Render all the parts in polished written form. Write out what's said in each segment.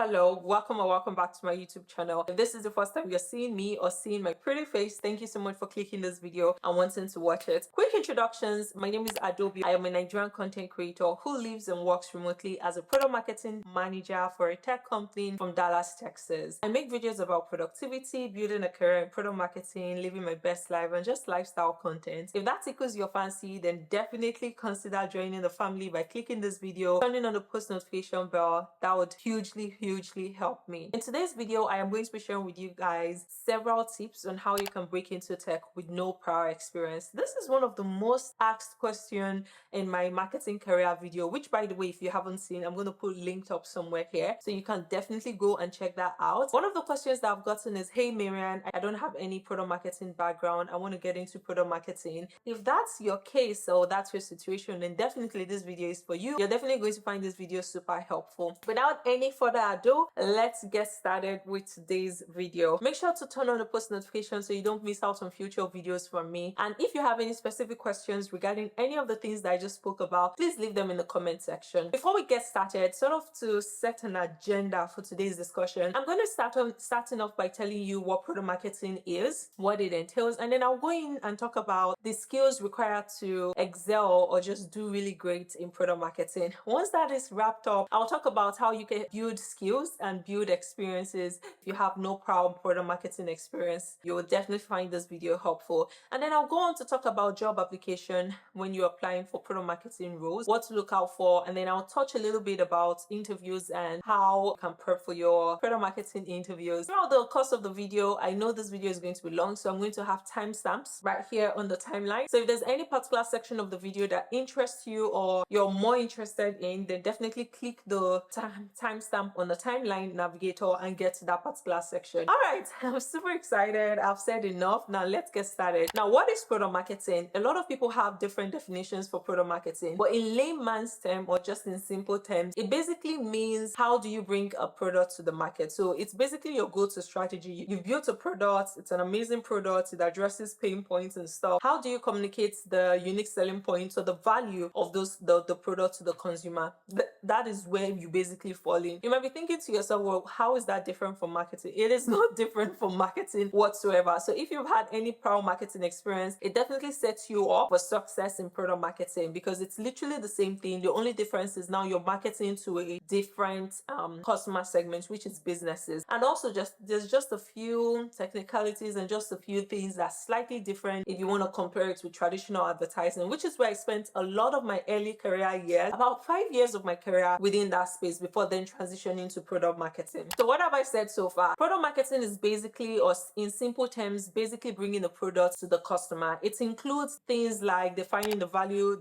Hello, welcome or welcome back to my YouTube channel. If this is the first time you're seeing me or seeing my pretty face, thank you so much for clicking this video and wanting to watch it. Quick introductions. My name is Adobe. I am a Nigerian content creator who lives and works remotely as a product marketing manager for a tech company from Dallas, Texas. I make videos about productivity, building a career in product marketing, living my best life, and just lifestyle content. If that tickles your fancy, then definitely consider joining the family by clicking this video, turning on the post notification bell. That would hugely help me. In today's video, I am going to be sharing with you guys several tips on how you can break into tech with no prior experience. This is one of the most asked questions in my marketing career video, which, by the way, if you haven't seen, I'm going to put linked up somewhere here, so you can definitely go and check that out. One of the questions that I've gotten is, hey Marian, I don't have any product marketing background, I want to get into product marketing. If that's your case or that's your situation, then definitely this video is for you. You're definitely going to find this video super helpful. Without any further ado, let's get started with today's video. Make sure to turn on the post notification so you don't miss out on future videos from me. And if you have any specific questions regarding any of the things that I just spoke about, please leave them in the comment section. Before we get started, sort of to set an agenda for today's discussion, I'm going to starting off by telling you what product marketing is, what it entails, and then I'll go in and talk about the skills required to excel or just do really great in product marketing. Once that is wrapped up, I'll talk about how you can build skills and build experiences. If you have no prior product marketing experience, you will definitely find this video helpful. And then I'll go on to talk about job application when you're applying for product marketing roles, what to look out for, and then I'll touch a little bit about interviews and how you can prep for your product marketing interviews. Throughout the course of the video, I know this video is going to be long, so I'm going to have timestamps right here on the timeline. So if there's any particular section of the video that interests you or you're more interested in, then definitely click the timestamp on the timeline navigator and get to that particular section. All right, I'm super excited. I've said enough. Now let's get started. Now, what is product marketing? A lot of people have different definitions for product marketing, but in layman's term or just in simple terms, it basically means how do you bring a product to the market. So it's basically your go-to strategy. You've built a product, it's an amazing product, it addresses pain points and stuff. How do you communicate the unique selling points or the value of the product to the consumer? That is where you basically fall in. You might be thinking to yourself, well, how is that different from marketing? It is not different from marketing whatsoever. So if you've had any prior marketing experience, it definitely sets you up for success in product marketing, because it's literally the same thing. The only difference is now you're marketing to a different customer segment, which is businesses. And also there's just a few technicalities and just a few things that's slightly different if you want to compare it with traditional advertising, which is where I spent a lot of my early career years, about 5 years of my career within that space, before then transitioning to product marketing. So what have I said so far? Product marketing is basically, or in simple terms, basically bringing the product to the customer. It includes things like defining the value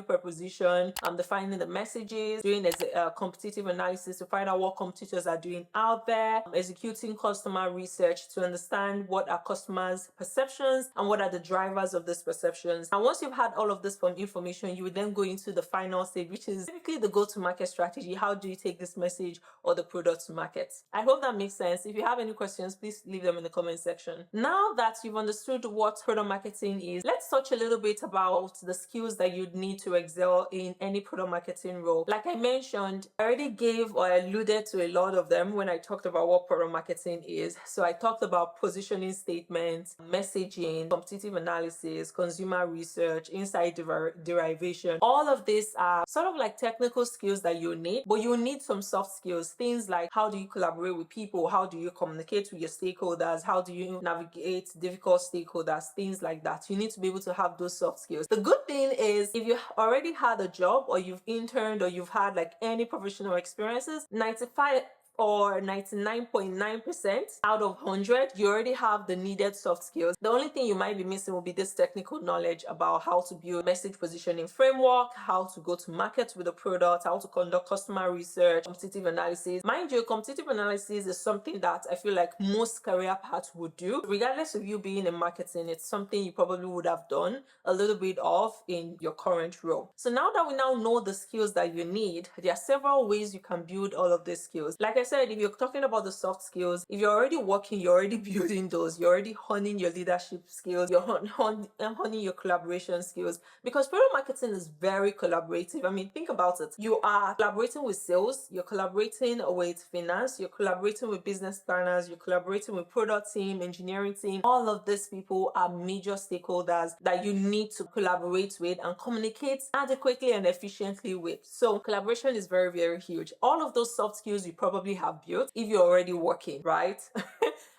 proposition, defining the messages, doing a competitive analysis to find out what competitors are doing out there, executing customer research to understand what are customers' perceptions and what are the drivers of these perceptions. And once you've had all of this information, you would then go into the final stage, which is typically the go-to-market strategy. How do you take this message or the product to market? I hope that makes sense. If you have any questions, please leave them in the comment section. Now that you've understood what product marketing is, let's touch a little bit about the skills that you'd need to excel in any product marketing role. Like I mentioned, I already gave or alluded to a lot of them when I talked about what product marketing is. So I talked about positioning statements, messaging, competitive analysis, consumer research, insight derivation. All of these are sort of like technical skills that you need, but you need some soft skills. Things like, how do you collaborate with people? How do you communicate with your stakeholders? How do you navigate difficult stakeholders? Things like that. You need to be able to have those soft skills. The good thing is, if you already had a job or you've interned or you've had like any professional experiences, 99.9% out of 100, you already have the needed soft skills. The only thing you might be missing will be this technical knowledge about how to build message positioning framework, how to go to market with a product, how to conduct customer research, competitive analysis. Mind you, competitive analysis is something that I feel like most career paths would do. Regardless of you being in marketing, it's something you probably would have done a little bit of in your current role. So now that we now know the skills that you need, there are several ways you can build all of these skills. Like I said, if you're talking about the soft skills, if you're already working, you're already building those, you're already honing your leadership skills, you're honing your collaboration skills, because product marketing is very collaborative. I mean, think about it. You are collaborating with sales, you're collaborating with finance, you're collaborating with business planners, you're collaborating with product team, engineering team. All of these people are major stakeholders that you need to collaborate with and communicate adequately and efficiently with. So collaboration is very, very huge. All of those soft skills you probably have built if you're already working, right?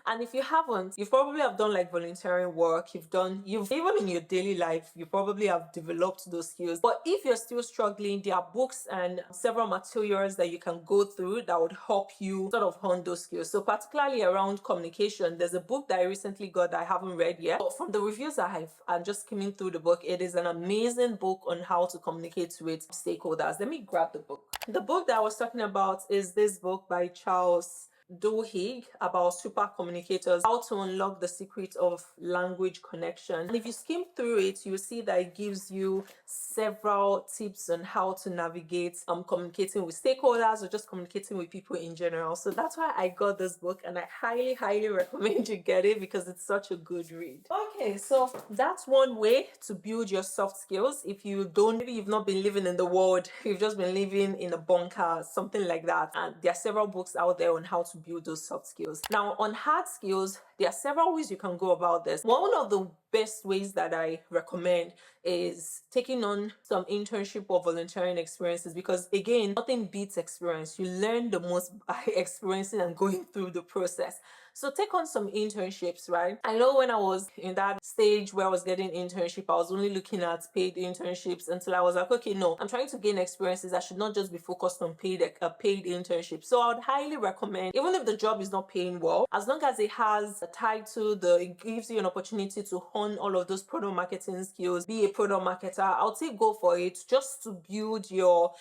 And if you haven't, you probably have done like volunteering work, you've even in your daily life, you probably have developed those skills. But if you're still struggling, there are books and several materials that you can go through that would help you sort of hone those skills. So particularly around communication, there's a book that I recently got that I haven't read yet. But from the reviews I'm just skimming through the book. It is an amazing book on how to communicate with stakeholders. Let me grab the book. The book that I was talking about is this book by Charles Duhigg about super communicators, how to unlock the secret of language connection. And if you skim through it, you'll see that it gives you several tips on how to navigate communicating with stakeholders or just communicating with people in general. So that's why I got this book, and I highly, highly recommend you get it because it's such a good read. Okay, so that's one way to build your soft skills. If you don't, maybe you've not been living in the world, you've just been living in a bunker, something like that. And there are several books out there on how to build those soft skills. Now, on hard skills, there are several ways you can go about this. One of the best ways that I recommend is taking on some internship or volunteering experiences, because again, nothing beats experience. You learn the most by experiencing and going through the process. So take on some internships, right? I know when I was in that stage where I was getting internship, I was only looking at paid internships until I was like, okay, no, I'm trying to gain experiences. I should not just be focused on paid internship. So I would highly recommend, even if the job is not paying well, as long as it has a title, it gives you an opportunity to hone all of those product marketing skills, be a product marketer, I'll say go for it, just to build your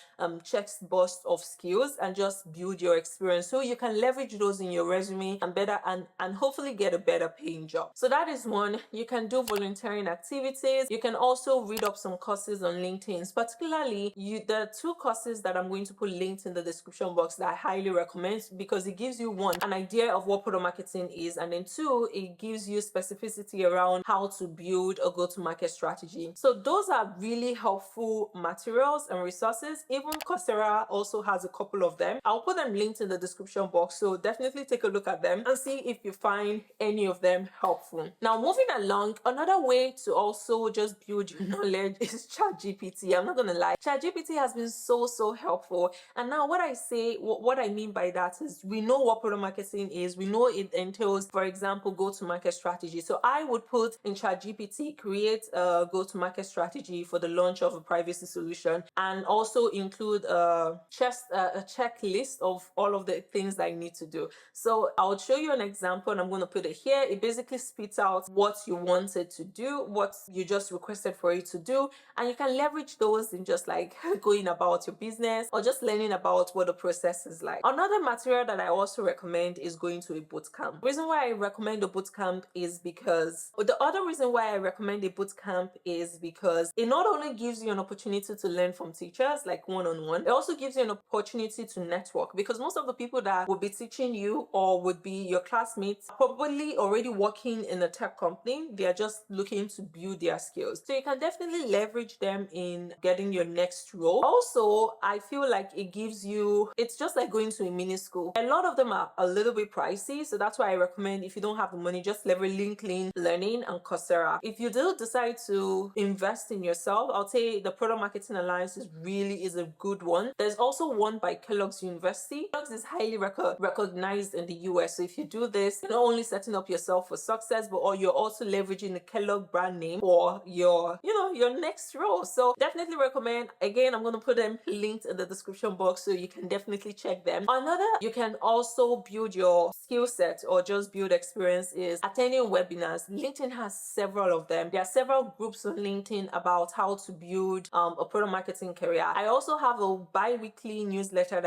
chest burst of skills and just build your experience so you can leverage those in your resume and better and hopefully get a better paying job. So that is one. You can do volunteering activities. You can also read up some courses on LinkedIn. Particularly, the two courses that I'm going to put linked in the description box that I highly recommend, because it gives you, one, an idea of what product marketing is, and then two, it gives you specificity around how to build a go-to-market strategy. So those are really helpful materials and resources. Even Coursera also has a couple of them. I'll put them linked in the description box, so definitely take a look at them and see if you find any of them helpful. Now, moving along, another way to also just build your knowledge is ChatGPT. I'm not gonna lie, ChatGPT has been so helpful. And now what I mean by that is, we know what product marketing is. We know it entails, for example, go-to-market strategy. So I would put in ChatGPT, create a go-to-market strategy for the launch of a privacy solution, and also include a checklist of all of the things that I need to do. So I'll show you an example, and I'm going to put it here. It basically spits out what you wanted to do, what you just requested for it to do, and you can leverage those in just like going about your business or just learning about what the process is like. Another material that I also recommend is going to a bootcamp. The reason why I recommend a bootcamp is because, or the other reason why I recommend a bootcamp is because it not only gives you an opportunity to learn from teachers, like one-on-one, it also gives you an opportunity to network, because most of the people that will be teaching you or would be your classmates are probably already working in a tech company. They are just looking to build their skills. So you can definitely leverage them in getting your next role. Also, I feel like it gives you, it's just like going to a mini school. A lot of them are a little bit pricey, so that's why I recommend, if you don't have the money, just leverage LinkedIn Learning and Coursera. If you do decide to invest in yourself, I'll say the Product Marketing Alliance is a good one. There's also one by Kellogg's University. Kellogg's is highly recognized in the US. So if you do this, you're not only setting up yourself for success, but you're also leveraging the Kellogg brand name for your next role. So definitely recommend. Again, I'm going to put them linked in the description box, so you can definitely check them. You can also build your skill set or just build experience experience is attending webinars. LinkedIn has several of them. There are several groups on LinkedIn about how to build a product marketing career. I also have a bi-weekly newsletter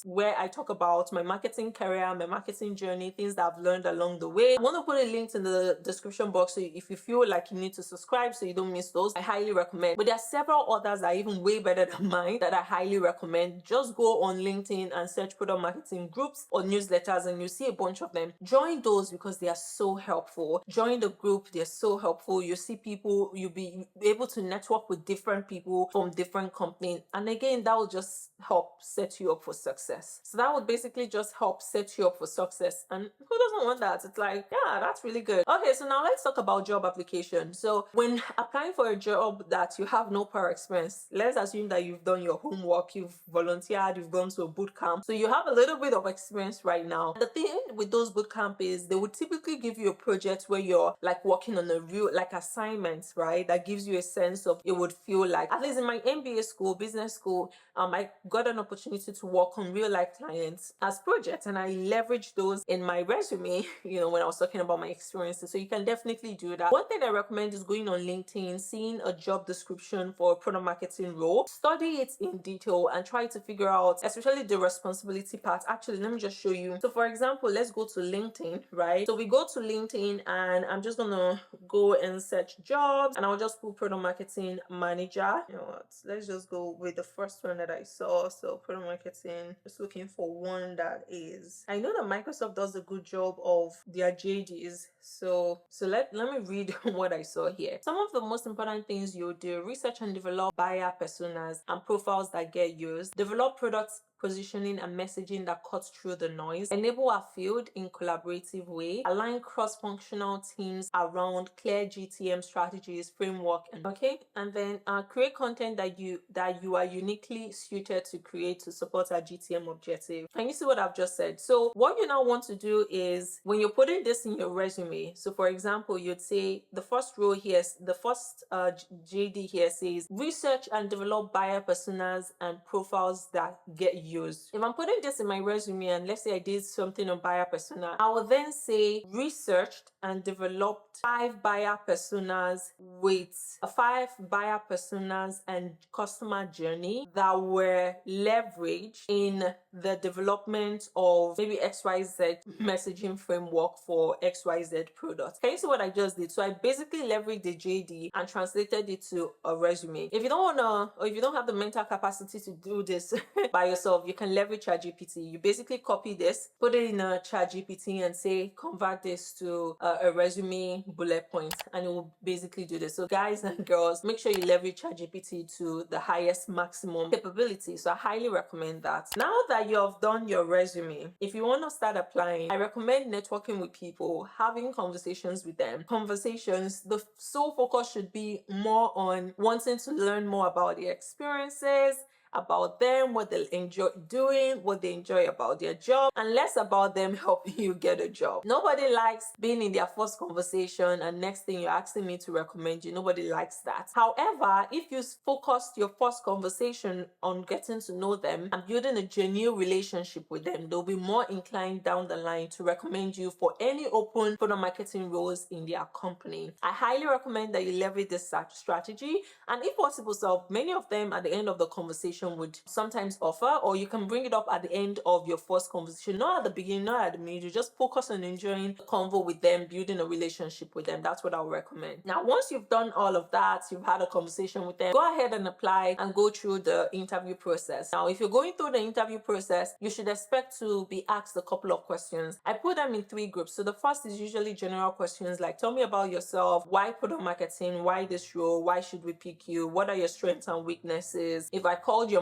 where I talk about my marketing career, my marketing journey, things that I've learned along the way. I'm going to put a link in the description box, so if you feel like you need to subscribe so you don't miss those, I highly recommend. But there are several others that are even way better than mine that I highly recommend. Just go on LinkedIn and search product marketing groups or newsletters, and you'll see a bunch of them. Join those because they are so helpful. Join the group, they're so helpful. You see people, you'll be able to network with different people from different companies, and again, that will just help set you up for success. So that would basically just help set you up for success, and who doesn't want that? It's like, yeah, that's really good. Okay, so now let's talk about job application. So when applying for a job that you have no prior experience, let's assume that you've done your homework, you've volunteered, you've gone to a boot camp, so you have a little bit of experience right now. The thing with those boot camp is they would typically give you a project where you're like working on a real like assignments, right? That gives you a sense of, it would feel like, at least in my MBA school, business school, I got an opportunity to work on real life clients as projects, and I leveraged those in my resume, when I was talking about my experiences. So you can definitely do that. One thing I recommend is going on LinkedIn, seeing a job description for a product marketing role, study it in detail and try to figure out, especially the responsibility part. Actually, let me just show you. So for example, let's go to LinkedIn, right? So we go to LinkedIn and I'm just gonna go and search jobs, and I'll just put product marketing manager. You know what? Let's just go with the first one that I saw. So product marketing, just looking for one that is, I know that Microsoft does a good job of their JDs. So let me read what I saw here. Some of the most important things you do: research and develop buyer personas and profiles that get used, develop products positioning and messaging that cuts through the noise, enable our field in collaborative way, align cross-functional teams around clear GTM strategies, framework, and then create content that you are uniquely suited to create to support our GTM objective. Can you see what I've just said? So what you now want to do is, when you're putting this in your resume, so for example, you'd say the first row here, the first JD here says research and develop buyer personas and profiles that get used. If I'm putting this in my resume and let's say I did something on buyer persona, I will then say researched and developed 5 buyer personas with 5 buyer personas and customer journey that were leveraged in the development of maybe XYZ messaging framework for XYZ products. Can you see what I just did? So I basically leveraged the JD and translated it to a resume. If you don't wanna, or if you don't have the mental capacity to do this by yourself, you can leverage ChatGPT. You basically copy this, put it in a ChatGPT and say, convert this to a resume bullet point, and it will basically do this. So guys and girls, make sure you leverage ChatGPT to the highest maximum capability. So I highly recommend that. Now that you have done your resume, if you want to start applying, I recommend networking with people, having conversations with them. Conversations, the sole focus should be more on wanting to learn more about their experiences, about them, what they enjoy doing, what they enjoy about their job, and less about them helping you get a job. Nobody likes being in their first conversation and next thing you're asking me to recommend you. Nobody likes that. However, if you focused your first conversation on getting to know them and building a genuine relationship with them, they'll be more inclined down the line to recommend you for any open product marketing roles in their company. I highly recommend that you leverage this strategy, and if possible, so many of them at the end of the conversation would sometimes offer, or you can bring it up at the end of your first conversation, not at the beginning, not at the middle. Just focus on enjoying the convo with them, building a relationship with them. That's what I would recommend. Now, once you've done all of that, you've had a conversation with them, go ahead and apply and go through the interview process. Now, if you're going through the interview process, you should expect to be asked a couple of questions. I put them in 3 groups. So the first is usually general questions like, tell me about yourself, why product marketing, why this role, why should we pick you, what are your strengths and weaknesses. If I called your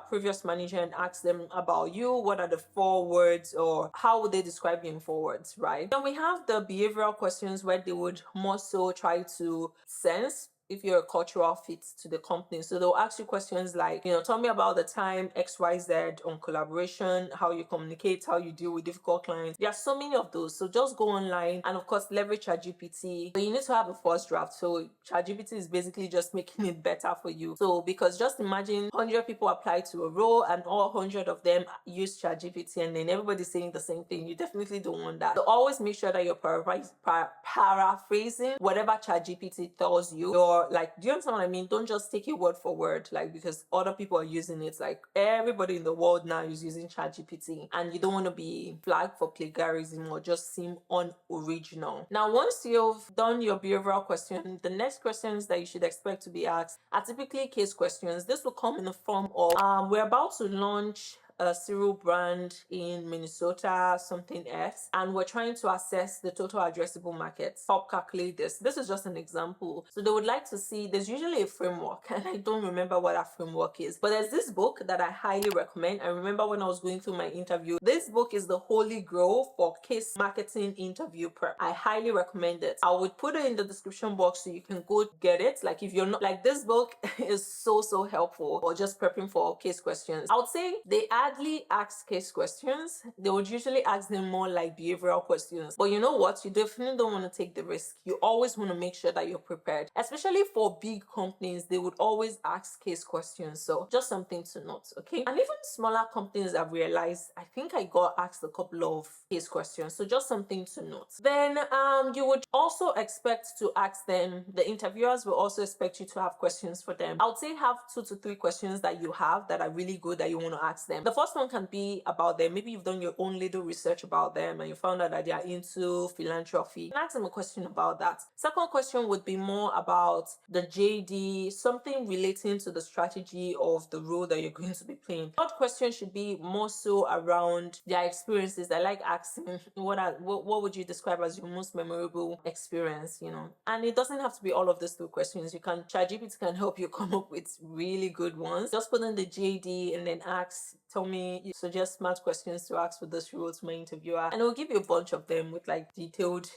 previous manager and asked them about you, what are the 4 words, or how would they describe you in 4 words, right? Then we have the behavioral questions where they would more so try to sense if you're a cultural fit to the company. So they'll ask you questions like, tell me about the time XYZ on collaboration, how you communicate, how you deal with difficult clients. There are so many of those. So just go online and of course leverage ChatGPT. But you need to have a first draft. So ChatGPT is basically just making it better for you. So because just imagine 100 people apply to a role and all 100 of them use ChatGPT and then everybody's saying the same thing. You definitely don't want that. So always make sure that you're paraphrasing whatever ChatGPT tells you. Or like, do you understand what I mean? Don't just take it word for word, like because other people are using it. Like everybody in the world now is using ChatGPT, and you don't want to be flagged for plagiarism or just seem unoriginal. Now, once you've done your behavioral question, the next questions that you should expect to be asked are typically case questions. This will come in the form of we're about to launch a cereal brand in Minnesota, something X, and we're trying to assess the total addressable market. Help calculate this. This is just an example. So they would like to see, there's usually a framework, and I don't remember what that framework is, but there's this book that I highly recommend. I remember when I was going through my interview, this book is the holy grail for case marketing interview prep. I highly recommend it. I would put it in the description box so you can go get it. Like if you're not, like, this book is so helpful for just prepping for case questions. I would say they hardly ask case questions. They would usually ask them more like behavioral questions. But you know what? You definitely don't want to take the risk. You always want to make sure that you're prepared. Especially for big companies, they would always ask case questions. So just something to note, okay? And even smaller companies have realized, I think I got asked a couple of case questions. So just something to note. Then you would also expect to ask them, the interviewers will also expect you to have questions for them. I would say have 2 to 3 questions that you have that are really good that you want to ask them. The first one can be about them. Maybe you've done your own little research about them and you found out that they are into philanthropy. You can ask them a question about that. Second question would be more about the JD, something relating to the strategy of the role that you're going to be playing. Third question should be more so around their experiences. I like asking, what would you describe as your most memorable experience, And it doesn't have to be all of these 2 questions. ChatGPT can help you come up with really good ones. Just put in the JD and then tell me, you suggest smart questions to ask for this role to my interviewer, and it'll give you a bunch of them with like detailed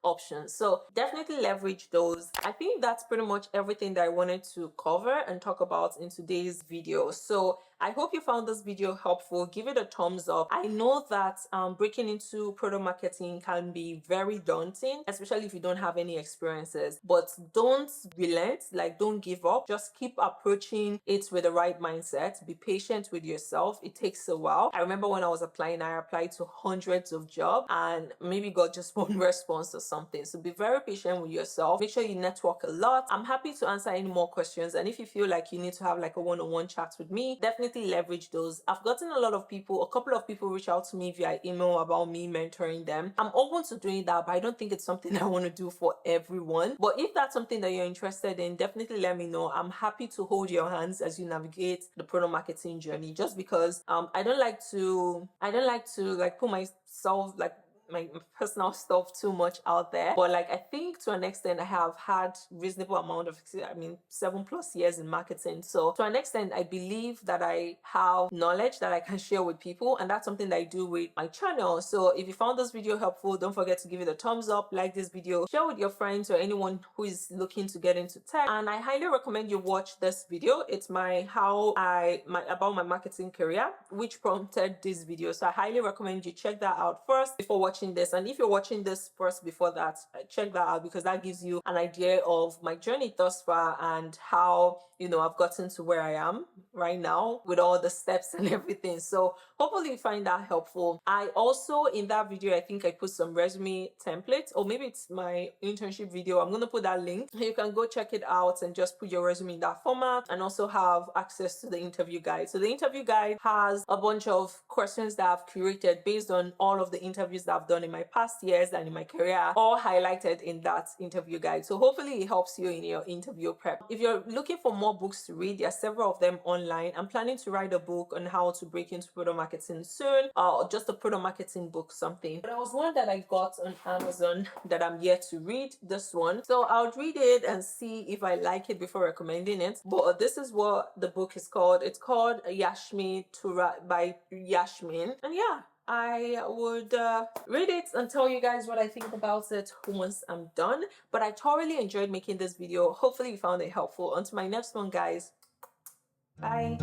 options. So definitely leverage those. I think that's pretty much everything that I wanted to cover and talk about in today's video. So I hope you found this video helpful. Give it a thumbs up. I know that breaking into product marketing can be very daunting, especially if you don't have any experiences, but don't relent, like don't give up. Just keep approaching it with the right mindset. Be patient with yourself. It takes a while. I remember when I was applying, I applied to hundreds of jobs and maybe got just one response or something. So be very patient with yourself. Make sure you network a lot. I'm happy to answer any more questions, and if you feel like you need to have like a one-on-one chat with me, definitely leverage those. I've gotten a couple of people reach out to me via email about me mentoring them. I'm open to doing that, but I don't think it's something I want to do for everyone. But if that's something that you're interested in, definitely let me know. I'm happy to hold your hands as you navigate the product marketing journey, just because I don't like to like put myself, like my personal stuff too much out there. But like, I think to an extent I have had reasonable amount of 7+ years in marketing. So to an extent, I believe that I have knowledge that I can share with people, and that's something that I do with my channel. So if you found this video helpful, don't forget to give it a thumbs up, like this video, share with your friends or anyone who is looking to get into tech. And I highly recommend you watch this video. It's about my marketing career, which prompted this video. So I highly recommend you check that out first before watching this. And if you're watching this first before that, check that out, because that gives you an idea of my journey thus far and how I've gotten to where I am right now with all the steps and everything. So hopefully you find that helpful. I also, in that video, I think I put some resume templates, or maybe it's my internship video. I'm going to put that link. You can go check it out and just put your resume in that format, and also have access to the interview guide. So the interview guide has a bunch of questions that I've curated based on all of the interviews that I've done in my past years and in my career, all highlighted in that interview guide. So hopefully it helps you in your interview prep. If you're looking for more books to read, there are several of them online. I'm planning to write a book on how to break into product marketing soon, or just a product marketing book, something. But there was one that I got on Amazon that I'm yet to read, this one. So I'll read it and see if I like it before recommending it. But this is what the book is called. It's called Yashmin by Yashmin. And yeah, I would read it and tell you guys what I think about it once I'm done. But I thoroughly enjoyed making this video. Hopefully you found it helpful. On to my next one, guys. Bye.